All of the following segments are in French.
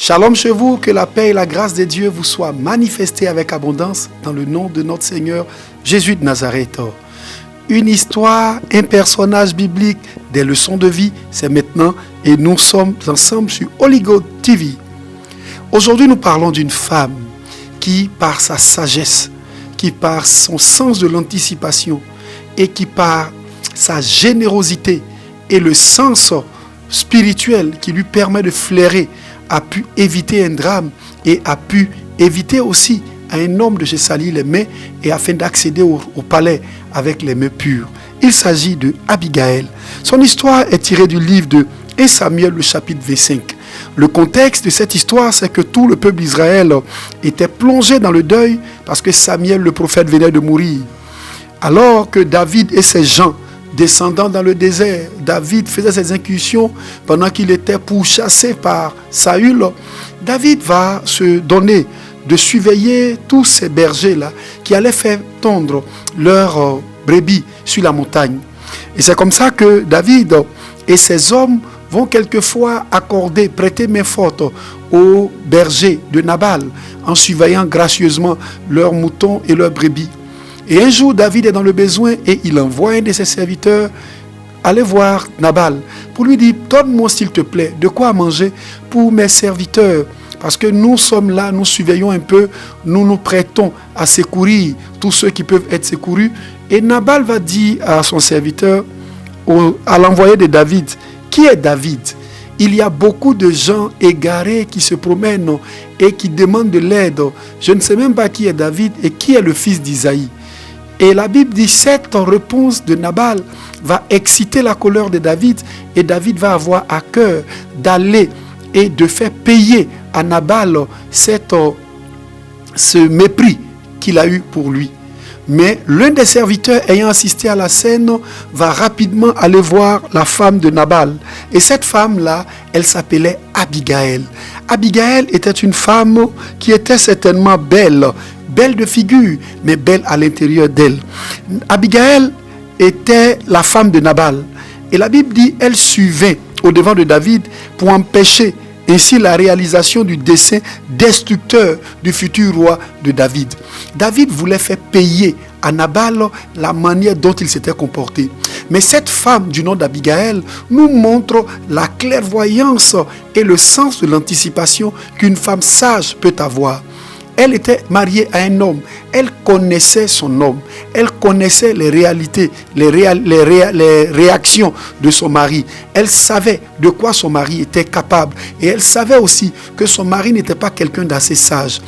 Shalom chez vous, que la paix et la grâce de Dieu vous soient manifestées avec abondance dans le nom de notre Seigneur Jésus de Nazareth. Une histoire, un personnage biblique, des leçons de vie, c'est maintenant et nous sommes ensemble sur Holy God TV. Aujourd'hui, nous parlons d'une femme qui, par sa sagesse, qui par son sens de l'anticipation et qui par sa générosité et le sens spirituel qui lui permet de flairer, a pu éviter un drame et a pu éviter aussi à un homme de se salir les mains et afin d'accéder au palais avec les mains pures. Il s'agit de Abigail. Son histoire est tirée du livre de 1 Samuel, le chapitre 25. Le contexte de cette histoire, c'est que tout le peuple d'Israël était plongé dans le deuil parce que Samuel, le prophète, venait de mourir. Alors que David et ses gens descendant dans le désert, David faisait ses incursions pendant qu'il était pourchassé par Saül. David va se donner de surveiller tous ces bergers-là qui allaient faire tondre leurs brebis sur la montagne. Et c'est comme ça que David et ses hommes vont quelquefois prêter main forte aux bergers de Nabal en surveillant gracieusement leurs moutons et leurs brebis. Et un jour, David est dans le besoin et il envoie un de ses serviteurs aller voir Nabal pour lui dire: donne-moi s'il te plaît de quoi manger pour mes serviteurs. Parce que nous sommes là, nous surveillons un peu, nous nous prêtons à secourir tous ceux qui peuvent être secourus. Et Nabal va dire à son serviteur, à l'envoyé de David: qui est David? Il y a beaucoup de gens égarés qui se promènent et qui demandent de l'aide. Je ne sais même pas qui est David et qui est le fils d'Isaïe. Et la Bible dit, cette réponse de Nabal va exciter la colère de David et David va avoir à cœur d'aller et de faire payer à Nabal ce mépris qu'il a eu pour lui. Mais l'un des serviteurs ayant assisté à la scène va rapidement aller voir la femme de Nabal. Et cette femme-là, elle s'appelait Abigail. Abigail était une femme qui était certainement belle de figure, mais belle à l'intérieur d'elle. Abigail était la femme de Nabal. Et la Bible dit, elle suivait au devant de David pour empêcher ainsi la réalisation du dessein destructeur du futur roi de David. David voulait faire payer à Nabal la manière dont il s'était comporté. Mais cette femme du nom d'Abigail nous montre la clairvoyance et le sens de l'anticipation qu'une femme sage peut avoir. Elle était mariée à un homme. Elle connaissait son homme. Elle connaissait les réalités, les réactions de son mari. Elle savait de quoi son mari était capable. Et elle savait aussi que son mari n'était pas quelqu'un d'assez sage.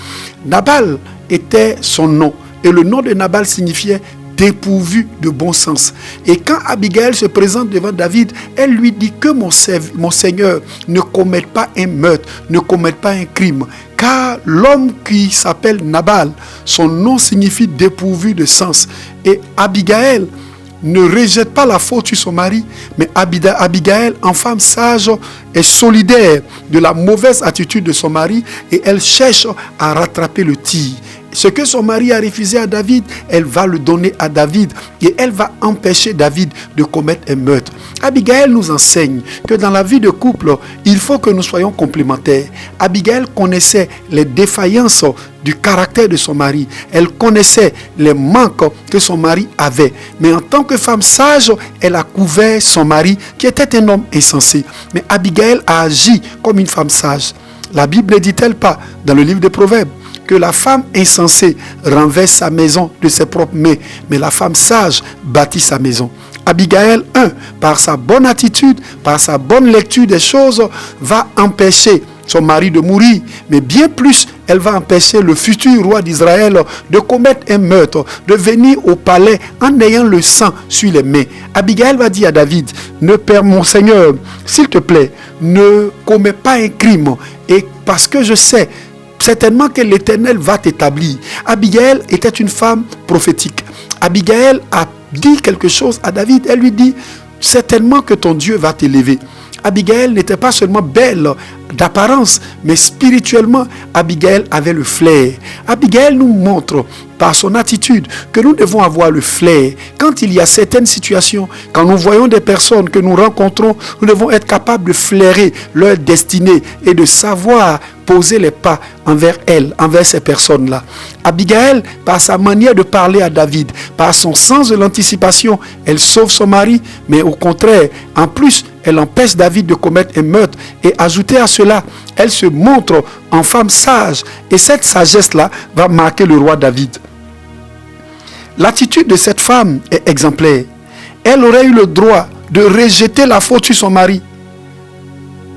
Nabal était son nom. Et le nom de Nabal signifiait dépourvu de bon sens. Et quand Abigail se présente devant David, elle lui dit que mon Seigneur ne commette pas un meurtre, ne commette pas un crime. Car l'homme qui s'appelle Nabal, son nom signifie dépourvu de sens. Et Abigail ne rejette pas la faute sur son mari, mais Abigail, en femme sage, est solidaire de la mauvaise attitude de son mari et elle cherche à rattraper le tir. Ce que son mari a refusé à David, elle va le donner à David et elle va empêcher David de commettre un meurtre. Abigail nous enseigne que dans la vie de couple, il faut que nous soyons complémentaires. Abigail connaissait les défaillances du caractère de son mari. Elle connaissait les manques que son mari avait. Mais en tant que femme sage, elle a couvert son mari qui était un homme insensé. Mais Abigail a agi comme une femme sage. La Bible ne dit-elle pas dans le livre des Proverbes que la femme insensée renverse sa maison de ses propres mains, mais la femme sage bâtit sa maison. Abigail, par sa bonne attitude, par sa bonne lecture des choses, va empêcher son mari de mourir, mais bien plus, elle va empêcher le futur roi d'Israël de commettre un meurtre, de venir au palais en ayant le sang sur les mains. Abigail va dire à David: mon Seigneur, s'il te plaît, ne commets pas un crime, et parce que je sais certainement que l'Éternel va t'établir. Abigail était une femme prophétique. Abigail a dit quelque chose à David. Elle lui dit: certainement que ton Dieu va t'élever. Abigail n'était pas seulement belle d'apparence, mais spirituellement, Abigail avait le flair. Abigail nous montre par son attitude que nous devons avoir le flair. Quand il y a certaines situations, quand nous voyons des personnes que nous rencontrons, nous devons être capables de flairer leur destinée et de savoir poser les pas envers elle, envers ces personnes-là. Abigail, par sa manière de parler à David, par son sens de l'anticipation, elle sauve son mari, mais au contraire, en plus, elle empêche David de commettre un meurtre. Et ajouter à cela, elle se montre en femme sage. Et cette sagesse-là va marquer le roi David. L'attitude de cette femme est exemplaire. Elle aurait eu le droit de rejeter la faute sur son mari.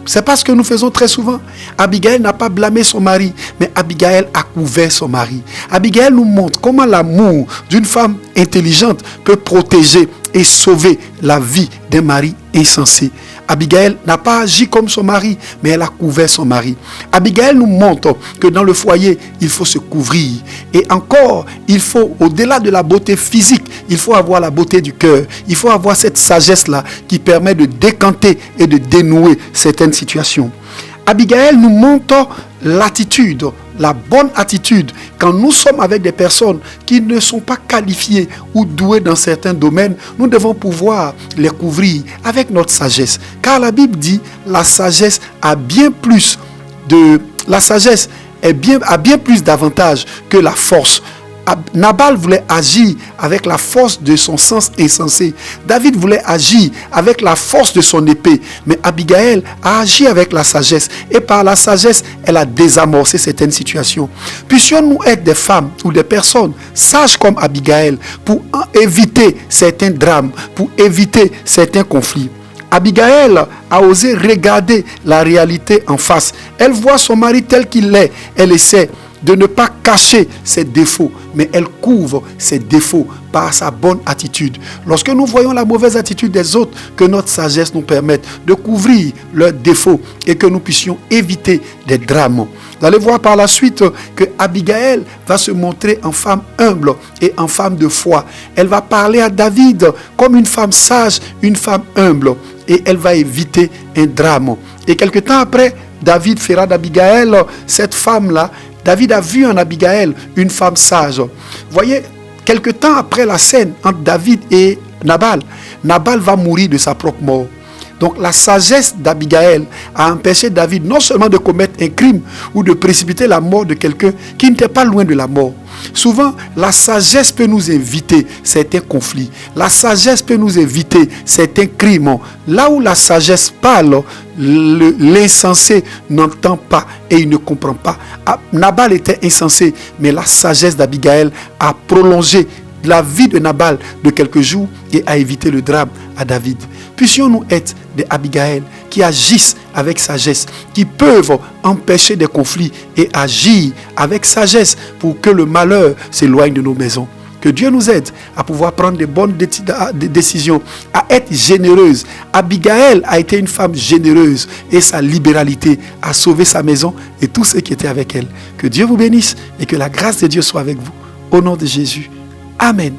C'est pas ce que nous faisons très souvent. Abigail n'a pas blâmé son mari, mais Abigail a couvert son mari. Abigail nous montre comment l'amour d'une femme intelligente peut protéger et sauver la vie d'un mari insensé. Abigail n'a pas agi comme son mari, mais elle a couvert son mari. Abigail nous montre que dans le foyer, il faut se couvrir. Et encore, il faut, au-delà de la beauté physique, il faut avoir la beauté du cœur. Il faut avoir cette sagesse-là qui permet de décanter et de dénouer certaines situations. Abigail nous montre l'attitude, la bonne attitude, quand nous sommes avec des personnes qui ne sont pas qualifiées ou douées dans certains domaines, nous devons pouvoir les couvrir avec notre sagesse. Car la Bible dit, la sagesse a bien plus d'avantages que la force. Nabal voulait agir avec la force de son sens insensé. David voulait agir avec la force de son épée. Mais Abigail a agi avec la sagesse. Et par la sagesse, elle a désamorcé certaines situations. Puissions-nous être des femmes ou des personnes sages comme Abigail pour éviter certains drames, pour éviter certains conflits. Abigail a osé regarder la réalité en face. Elle voit son mari tel qu'il est. Elle essaie de ne pas cacher ses défauts, mais elle couvre ses défauts par sa bonne attitude. Lorsque nous voyons la mauvaise attitude des autres, que notre sagesse nous permette de couvrir leurs défauts et que nous puissions éviter des drames. Vous allez voir par la suite que Abigail va se montrer en femme humble et en femme de foi. Elle va parler à David comme une femme sage, une femme humble, et elle va éviter un drame. Et quelque temps après, David fera d'Abigail cette femme-là. David a vu en Abigail une femme sage. Voyez, quelque temps après la scène entre David et Nabal, Nabal va mourir de sa propre mort. Donc la sagesse d'Abigail a empêché David non seulement de commettre un crime ou de précipiter la mort de quelqu'un qui n'était pas loin de la mort. Souvent, la sagesse peut nous éviter certains conflits. La sagesse peut nous éviter certains crimes. Là où la sagesse parle, l'insensé n'entend pas et il ne comprend pas. Nabal était insensé, mais la sagesse d'Abigail a prolongé la vie de Nabal de quelques jours et a évité le drame à David. Puissions-nous être des Abigail qui agissent avec sagesse, qui peuvent empêcher des conflits et agir avec sagesse pour que le malheur s'éloigne de nos maisons. Que Dieu nous aide à pouvoir prendre de bonnes décisions, à être généreuse. Abigail a été une femme généreuse et sa libéralité a sauvé sa maison et tous ceux qui étaient avec elle. Que Dieu vous bénisse et que la grâce de Dieu soit avec vous. Au nom de Jésus. Amen.